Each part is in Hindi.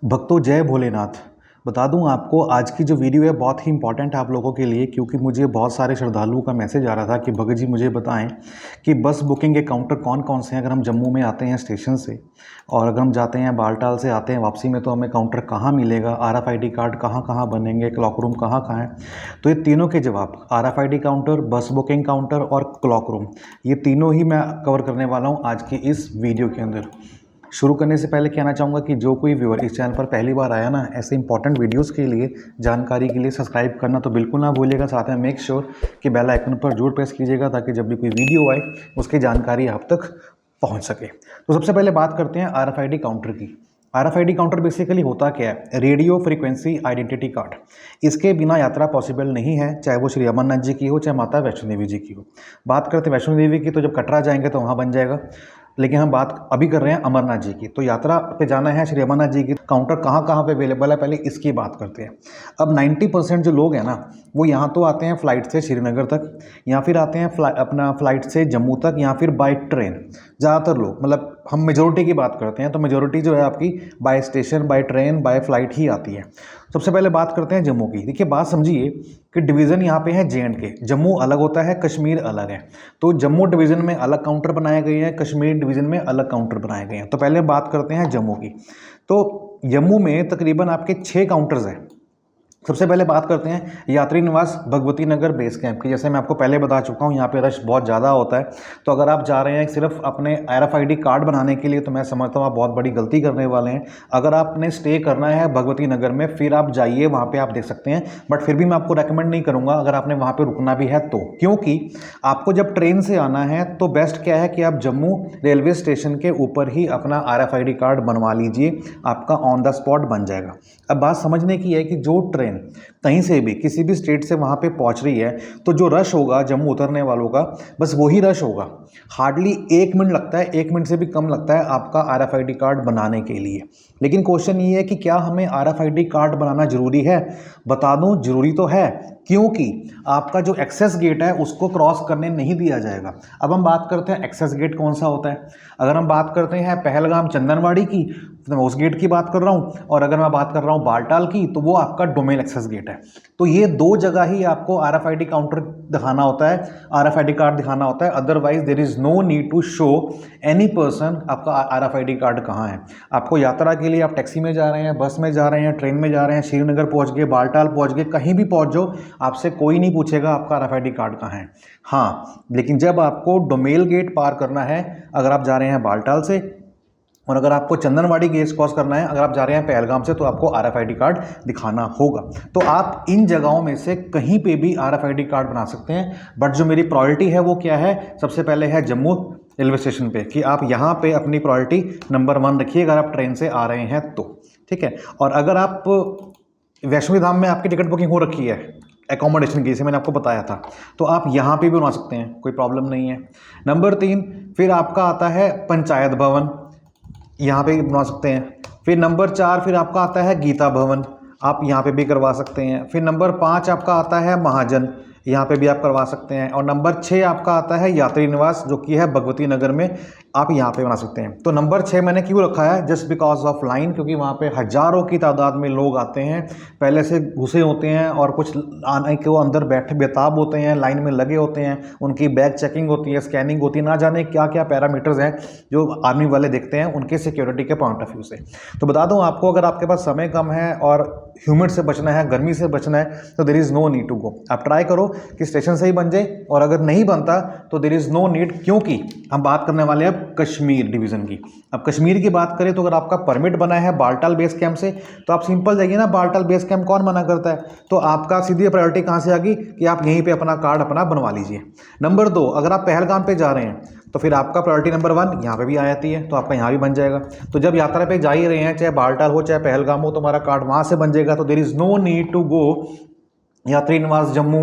भक्तों जय भोलेनाथ। बता दूं आपको आज की जो वीडियो है बहुत ही इंपॉर्टेंट है आप लोगों के लिए, क्योंकि मुझे बहुत सारे श्रद्धालुओं का मैसेज आ रहा था कि भगत जी मुझे बताएं कि बस बुकिंग के काउंटर कौन कौन से हैं अगर हम जम्मू में आते हैं स्टेशन से, और अगर हम जाते हैं बालटाल से आते हैं वापसी में तो हमें काउंटर कहाँ मिलेगा, RFID कार्ड कहाँ कहाँ बनेंगे, क्लॉक रूम कहाँ कहाँ है। तो ये तीनों के जवाब RFID काउंटर, बस बुकिंग काउंटर और क्लॉक रूम, ये तीनों ही मैं कवर करने वाला हूँ आज की इस वीडियो के अंदर। शुरू करने से पहले कहना चाहूँगा कि जो कोई व्यूअर इस चैनल पर पहली बार आया ना, ऐसे इंपॉर्टेंट वीडियोस के लिए जानकारी के लिए सब्सक्राइब करना तो बिल्कुल ना भूलिएगा। साथ में मेक श्योर कि बेल आइकन पर जरूर प्रेस कीजिएगा ताकि जब भी कोई वीडियो आए उसकी जानकारी आप तक पहुँच सके। तो सबसे पहले बात करते हैं RFID काउंटर की। RFID काउंटर बेसिकली होता क्या है? Radio frequency identity card. इसके बिना यात्रा पॉसिबल नहीं है, चाहे वो श्री अमरनाथ जी की हो चाहे माता वैष्णो देवी जी की हो। बात करते हैं वैष्णो देवी की तो जब कटरा जाएंगे तो वहाँ बन जाएगा, लेकिन हम बात अभी कर रहे हैं अमरनाथ जी की। तो यात्रा पे जाना है श्री अमरनाथ जी की, काउंटर कहाँ कहाँ पे अवेलेबल है पहले इसकी बात करते हैं। अब 90% जो लोग हैं ना वो यहाँ तो आते हैं फ़्लाइट से श्रीनगर तक, या फिर आते हैं अपना फ़्लाइट से जम्मू तक, या फिर बाय ट्रेन। ज़्यादातर लोग, मतलब हम मेजोरिटी की बात करते हैं तो मेजोरिटी जो है आपकी by station, by train, by flight ही आती है। सबसे पहले बात करते हैं जम्मू की। देखिए बात समझिए कि डिवीज़न यहाँ पे है J&K। जम्मू अलग होता है, कश्मीर अलग है। तो जम्मू डिवीज़न में अलग काउंटर बनाए गए हैं, कश्मीर डिवीज़न में अलग काउंटर बनाए गए हैं। तो पहले बात करते हैं जम्मू की। तो जम्मू में तकरीबन आपके 6 काउंटर्स हैं। सबसे पहले बात करते हैं यात्री निवास भगवती नगर बेस कैंप की। जैसे मैं आपको पहले बता चुका हूँ यहाँ पे रश बहुत ज़्यादा होता है। तो अगर आप जा रहे हैं सिर्फ अपने RFID कार्ड बनाने के लिए तो मैं समझता हूँ आप बहुत बड़ी गलती करने वाले हैं। अगर आपने स्टे करना है भगवती नगर में फिर आप जाइए, वहाँ पे आप देख सकते हैं, बट फिर भी मैं आपको रेकमेंड नहीं करूँगा अगर आपने वहाँ पर रुकना भी है तो, क्योंकि आपको जब ट्रेन से आना है तो बेस्ट क्या है कि आप जम्मू रेलवे स्टेशन के ऊपर ही अपना RFID कार्ड बनवा लीजिए, आपका ऑन द स्पॉट बन जाएगा। अब बात समझने की है कि जो ट्रेन कहीं से भी किसी भी स्टेट से वहाँ पे पहुँच रही है तो जो रश होगा जम्मू उतरने वालों का बस वही रश होगा। हार्डली 1 मिनट लगता है, 1 मिनट से भी कम लगता है आपका RFID कार्ड बनाने के लिए। लेकिन क्वेश्चन ये है कि क्या हमें RFID कार्ड बनाना ज़रूरी है? बता दूं ज़रूरी तो है, क्योंकि आपका जो एक्सेस गेट है उसको क्रॉस करने नहीं दिया जाएगा। अब हम बात करते हैं एक्सेस गेट कौन सा होता है। अगर हम बात करते हैं पहलगाम चंदनवाड़ी की तो मैं उस गेट की बात कर रहा हूँ, और अगर मैं बात कर रहा हूँ बालटाल की तो वो आपका डोमेन एक्सेस गेट है। तो ये 2 जगह ही आपको RFID काउंटर दिखाना होता है, RFID कार्ड दिखाना होता है। Otherwise there is no need to show any person आपका RFID कार्ड कहाँ है। आपको यात्रा के लिए आप टैक्सी में जा रहे हैं, बस में जा रहे हैं, ट्रेन में जा रहे हैं, श्रीनगर पहुँच गए, बालटाल पहुँच गए, कहीं भी पहुँच जाओ, आपसे कोई नहीं पूछेगा आपका RFID कार्ड कहाँ है। हाँ, लेकिन जब आपको डोमेल गेट पार करना है अगर आप जा रहे हैं बालटाल से, और अगर आपको चंदनवाड़ी गेट क्रॉस करना है अगर आप जा रहे हैं पहलगाम से, तो आपको RFID कार्ड दिखाना होगा। तो आप इन जगहों में से कहीं पे भी RFID कार्ड बना सकते हैं, बट जो मेरी प्रायोरिटी है वो क्या है? सबसे पहले है जम्मू रेलवे स्टेशन पे, कि आप यहाँ पे अपनी प्रायोरिटी नंबर 1 रखिए अगर आप ट्रेन से आ रहे हैं तो, ठीक है। और अगर आप वैष्णो धाम में आपकी टिकट बुकिंग हो रखी है एकोमोडेशन की, जैसे मैंने आपको बताया था, तो आप यहाँ पे भी बनवा सकते हैं, कोई प्रॉब्लम नहीं है। नंबर 3 फिर आपका आता है पंचायत भवन, यहाँ पे बनवा सकते हैं। फिर नंबर 4 फिर आपका आता है गीता भवन, आप यहाँ पे भी करवा सकते हैं। फिर नंबर 5 आपका आता है महाजन, यहाँ पे भी आप करवा सकते हैं। और नंबर 6 आपका आता है यात्री निवास, जो कि है भगवती नगर में, आप यहाँ पे बना सकते हैं। तो नंबर 6 मैंने क्यों रखा है? जस्ट बिकॉज ऑफ लाइन, क्योंकि वहाँ पे हज़ारों की तादाद में लोग आते हैं, पहले से घुसे होते हैं, और कुछ आने के वो अंदर बैठे बेताब होते हैं, लाइन में लगे होते हैं, उनकी बैग चेकिंग होती है, स्कैनिंग होती है, ना जाने क्या क्या पैरामीटर्स हैं जो आर्मी वाले देखते हैं उनके सिक्योरिटी के पॉइंट ऑफ व्यू से। तो बता दूँ आपको, अगर आपके पास समय कम है और ह्यूमिड से बचना है, गर्मी से बचना है, तो there is no need to go. आप ट्राई करो कि स्टेशन से ही बन जाए, और अगर नहीं बनता तो देयर इज़ नो नीड, क्योंकि हम बात करने वाले हैं अब कश्मीर डिवीज़न की। अब कश्मीर की बात करें तो अगर आपका परमिट बना है बालटाल बेस कैंप से तो आप सिंपल जाइए ना बालटाल बेस कैंप, कौन मना करता है। तो आपका सीधी प्रायोरिटी कहाँ से आ गई कि आप यहीं पे अपना कार्ड अपना बनवा लीजिए। नंबर 2 अगर आप पहलगाम पे जा रहे हैं तो फिर आपका प्रायोरिटी नंबर 1 यहाँ पे भी आ जाती है, तो आपका यहाँ भी बन जाएगा। तो जब यात्रा पे जा ही रहे हैं, चाहे बालटाल हो चाहे पहलगाम हो, तो हमारा कार्ड वहाँ से बन जाएगा। तो there is no need to go यात्री निवास जम्मू,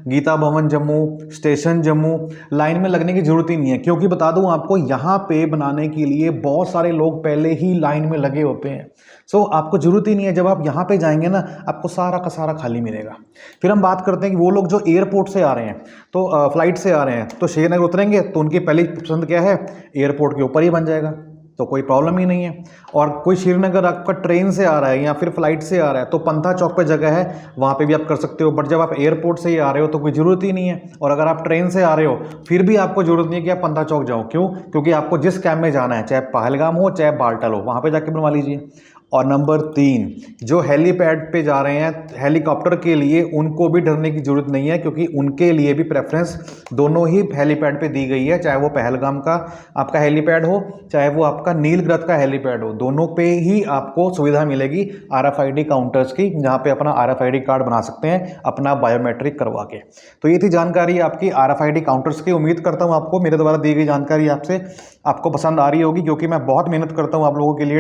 गीता भवन जम्मू, स्टेशन जम्मू, लाइन में लगने की ज़रूरत ही नहीं है, क्योंकि बता दूं आपको यहाँ पे बनाने के लिए बहुत सारे लोग पहले ही लाइन में लगे होते हैं। सो आपको ज़रूरत ही नहीं है, जब आप यहाँ पे जाएंगे ना आपको सारा का सारा खाली मिलेगा। फिर हम बात करते हैं कि वो लोग जो एयरपोर्ट से आ रहे हैं, तो फ्लाइट से आ रहे हैं, तो श्रीनगर उतरेंगे तो उनकी पहली पसंद क्या है? एयरपोर्ट के ऊपर ही बन जाएगा। तो कोई प्रॉब्लम ही नहीं है। और कोई श्रीनगर आपका ट्रेन से आ रहा है या फिर फ्लाइट से आ रहा है तो पंथा चौक पे जगह है, वहाँ पे भी आप कर सकते हो। बट जब आप एयरपोर्ट से ही आ रहे हो तो कोई ज़रूरत ही नहीं है। और अगर आप ट्रेन से आ रहे हो फिर भी आपको ज़रूरत नहीं है कि आप पंथा चौक जाओ। क्यों? क्योंकि आपको जिस कैंप में जाना है, चाहे पहलगाम हो चाहे बालटाल हो, वहाँ पर जाके बनवा लीजिए। और नंबर 3, जो हेलीपैड पे जा रहे हैं हेलीकॉप्टर के लिए, उनको भी डरने की ज़रूरत नहीं है, क्योंकि उनके लिए भी प्रेफरेंस दोनों ही हेलीपैड पे दी गई है। चाहे वो पहलगाम का आपका हेलीपैड हो, चाहे वो आपका नीलगिरी का हेलीपैड हो, दोनों पे ही आपको सुविधा मिलेगी RFID काउंटर्स की, जहाँ पे अपना RFID कार्ड बना सकते हैं अपना बायोमेट्रिक करवा के। तो ये थी जानकारी आपकी RFID काउंटर्स की। उम्मीद करता हूँ आपको मेरे द्वारा दी गई जानकारी आपको पसंद आ रही होगी, क्योंकि मैं बहुत मेहनत करता हूँ आप लोगों के लिए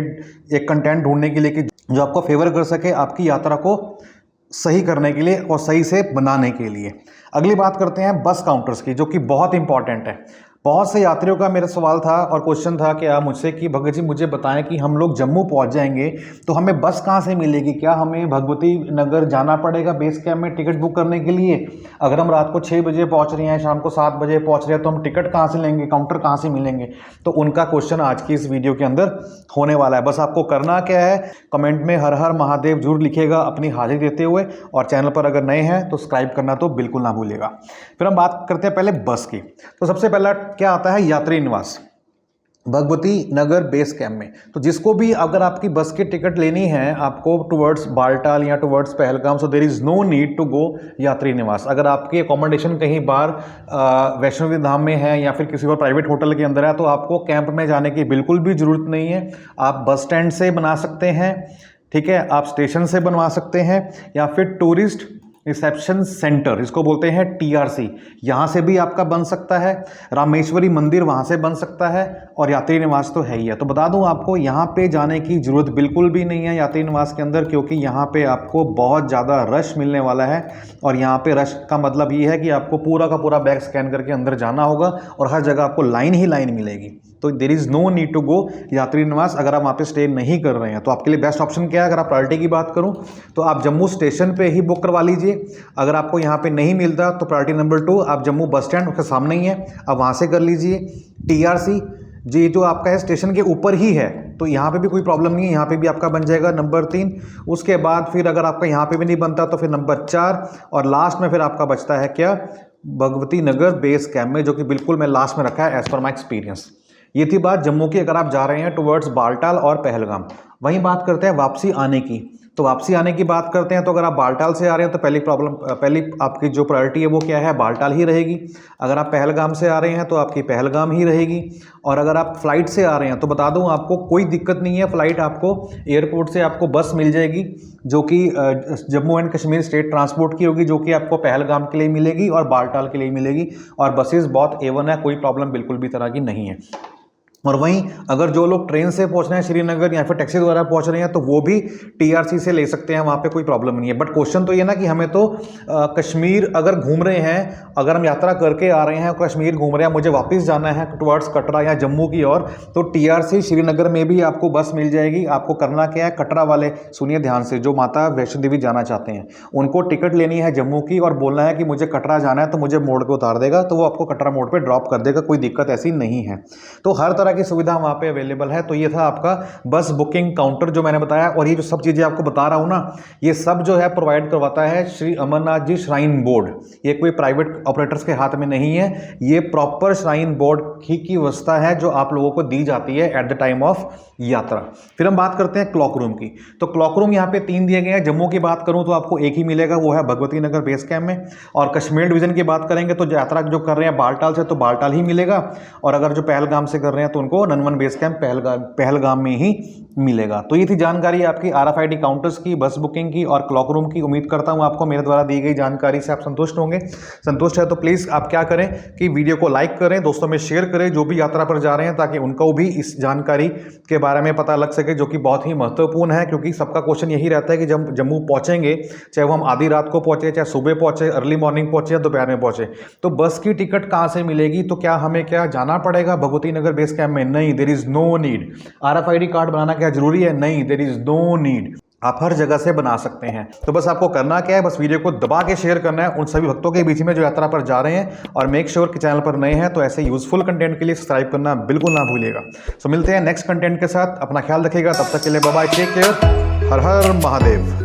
एक कंटेंट ढूंढने के लिए कि जो आपको फेवर कर सके आपकी यात्रा को सही करने के लिए और सही से बनाने के लिए। अगली बात करते हैं बस काउंटर्स की, जो कि बहुत इंपॉर्टेंट है। बहुत से यात्रियों का मेरा सवाल था और क्वेश्चन था कि आप मुझसे कि भगत जी मुझे बताएं कि हम लोग जम्मू पहुंच जाएंगे तो हमें बस कहां से मिलेगी? क्या हमें भगवती नगर जाना पड़ेगा बेस कैंप में टिकट बुक करने के लिए? अगर हम रात को 6 बजे पहुंच रहे हैं, शाम को 7 बजे पहुंच रहे हैं, तो हम टिकट कहाँ से लेंगे, काउंटर कहाँ से मिलेंगे? तो उनका क्वेश्चन आज की इस वीडियो के अंदर होने वाला है। बस आपको करना क्या है, कमेंट में हर हर महादेव जरूर लिखिएगा अपनी हाजिरी देते हुए, और चैनल पर अगर नए हैं तो सब्सक्राइब करना तो बिल्कुल ना भूलिएगा। फिर हम बात करते हैं पहले बस की। तो सबसे पहला क्या आता है, यात्री निवास भगवती नगर बेस कैंप में। तो जिसको भी अगर आपकी बस की टिकट लेनी है आपको टुवर्ड्स बालटाल या towards Pahalgam, so there is no need to go यात्री निवास। अगर आपकी अकोमोडेशन कहीं बाहर वैष्णो देवी धाम में है या फिर किसी और प्राइवेट होटल के अंदर है तो आपको कैंप में जाने की बिल्कुल भी ज़रूरत नहीं है। आप बस स्टैंड से बना सकते हैं, ठीक है, आप स्टेशन से बनवा सकते हैं, या फिर टूरिस्ट रिसेप्शन सेंटर, इसको बोलते हैं TRC, यहाँ से भी आपका बन सकता है। रामेश्वरी मंदिर वहाँ से बन सकता है, और यात्री निवास तो है ही है। तो बता दूँ आपको यहाँ पे जाने की ज़रूरत बिल्कुल भी नहीं है यात्री निवास के अंदर, क्योंकि यहाँ पे आपको बहुत ज़्यादा रश मिलने वाला है। और यहाँ पे रश का मतलब ये है कि आपको पूरा का पूरा बैग स्कैन करके अंदर जाना होगा और हर जगह आपको लाइन ही लाइन मिलेगी। तो there is no need to go यात्री निवास अगर आप वहाँ पे स्टे नहीं कर रहे हैं। तो आपके लिए बेस्ट ऑप्शन क्या है, अगर आप प्रायोरिटी की बात करूँ तो आप जम्मू स्टेशन पे ही बुक करवा लीजिए। अगर आपको यहाँ पे नहीं मिलता तो प्रायोरिटी नंबर 2 आप जम्मू बस स्टैंड उसके सामने ही है, आप वहाँ से कर लीजिए। TRC जी जो आपका है स्टेशन के ऊपर ही है, तो यहाँ पे भी कोई प्रॉब्लम नहीं है, यहाँ पे भी आपका बन जाएगा नंबर 3। उसके बाद फिर अगर आपका यहाँ पे भी नहीं बनता तो फिर नंबर 4, और लास्ट में फिर आपका बचता है क्या, भगवती नगर बेस कैंप में, जो कि बिल्कुल मैं लास्ट में रखा है एज पर माई एक्सपीरियंस। ये थी बात जम्मू की, अगर आप जा रहे हैं टुवर्ड्स बालटाल और पहलगाम। वहीं बात करते हैं वापसी आने की। तो वापसी आने की बात करते हैं तो अगर आप बालटाल से आ रहे हैं तो पहली आपकी जो प्रायोरिटी है वो क्या है, बालटाल ही रहेगी। अगर आप पहलगाम से आ रहे हैं तो आपकी पहलगाम ही रहेगी। और अगर आप फ्लाइट से आ रहे हैं तो बता दूं आपको कोई दिक्कत नहीं है, फ्लाइट आपको एयरपोर्ट से आपको बस मिल जाएगी जो कि Jammu and Kashmir state transport की होगी, जो कि आपको पहलगाम के लिए मिलेगी और बालटाल के लिए मिलेगी। और बसेस बहुत A1 है, कोई प्रॉब्लम बिल्कुल भी तरह की नहीं है। और वहीं अगर जो लोग ट्रेन से पहुंच रहे हैं श्रीनगर या फिर टैक्सी द्वारा पहुंच रहे हैं तो वो भी TRC से ले सकते हैं, वहाँ पे कोई प्रॉब्लम नहीं है। बट क्वेश्चन तो ये ना कि हमें तो कश्मीर अगर घूम रहे हैं, अगर हम यात्रा करके आ रहे हैं और कश्मीर घूम रहे हैं, मुझे वापस जाना है टुवर्ड्स कटरा या जम्मू की ओर, तो TRC श्रीनगर में भी आपको बस मिल जाएगी। आपको करना क्या है, कटरा वाले सुनिए ध्यान से, जो माता वैष्णो देवी जाना चाहते हैं उनको टिकट लेनी है जम्मू की और बोलना है कि मुझे कटरा जाना है, तो मुझे मोड़ पर उतार देगा, तो वो आपको कटरा मोड़ पर ड्रॉप कर देगा, कोई दिक्कत ऐसी नहीं है। तो हर तरह की सुविधा वहाँ पे अवेलेबल है। तो ये था आपका बस बुकिंग काउंटर जो मैंने बताया, और ये जो सब चीज़ें आपको बता रहा हूँ ना, ये सब जो है प्रोवाइड करवाता है श्री अमरनाथ जी श्राइन बोर्ड। ये कोई प्राइवेट ऑपरेटर्स के हाथ में नहीं है, ये प्रॉपर श्राइन बोर्ड की व्यवस्था है जो आप लोगों को दी जाती है एट द टाइम ऑफ यात्रा। फिर हम बात करते हैं क्लॉक रूम की। तो क्लॉक रूम यहाँ पे 3 दिए गए हैं। जम्मू की बात करूँ तो आपको एक ही मिलेगा, वो है भगवती नगर बेस कैंप में। और कश्मीर डिवीजन की बात करेंगे तो यात्रा जो कर रहे हैं बालटाल से तो बालटाल ही मिलेगा, और अगर जो पहलगाम से कर रहे हैं तो उनको ननवन बेस कैंप पहलगाम में ही मिलेगा। तो ये थी जानकारी आपकी RFID काउंटर्स की, बस बुकिंग की और क्लॉक रूम की। उम्मीद करता हूँ आपको मेरे द्वारा दी गई जानकारी से आप संतुष्ट होंगे। संतुष्ट है तो प्लीज़ आप क्या करें कि वीडियो को लाइक करें, दोस्तों में शेयर करें जो भी यात्रा पर जा रहे हैं, ताकि उनको भी इस जानकारी के बारे में पता लग सके, जो कि बहुत ही महत्वपूर्ण है। क्योंकि सबका क्वेश्चन यही रहता है कि जब जम्मू पहुंचेंगे, चाहे वो हम आधी रात को पहुंचे, चाहे सुबह पहुंचे, अर्ली मॉर्निंग पहुंचे या दोपहर में पहुंचे, तो बस की टिकट कहाँ से मिलेगी? तो क्या हमें क्या जाना पड़ेगा भगवती नगर बेस कैंप में? नहीं, there is no need. RFID card बनाना क्या जरूरी है? नहीं, देयर इज नो नीड। आप हर जगह से बना सकते हैं। तो बस आपको करना क्या है, बस वीडियो को दबा के शेयर करना है उन सभी भक्तों के बीच में जो यात्रा पर जा रहे हैं, और मेक श्योर कि चैनल पर नए हैं तो ऐसे यूजफुल कंटेंट के लिए सब्सक्राइब करना बिल्कुल ना भूलिएगा। सो मिलते हैं नेक्स्ट कंटेंट के साथ, अपना ख्याल रखिएगा, तब तक के लिए बाय बाय, टेक केयर, हर हर महादेव।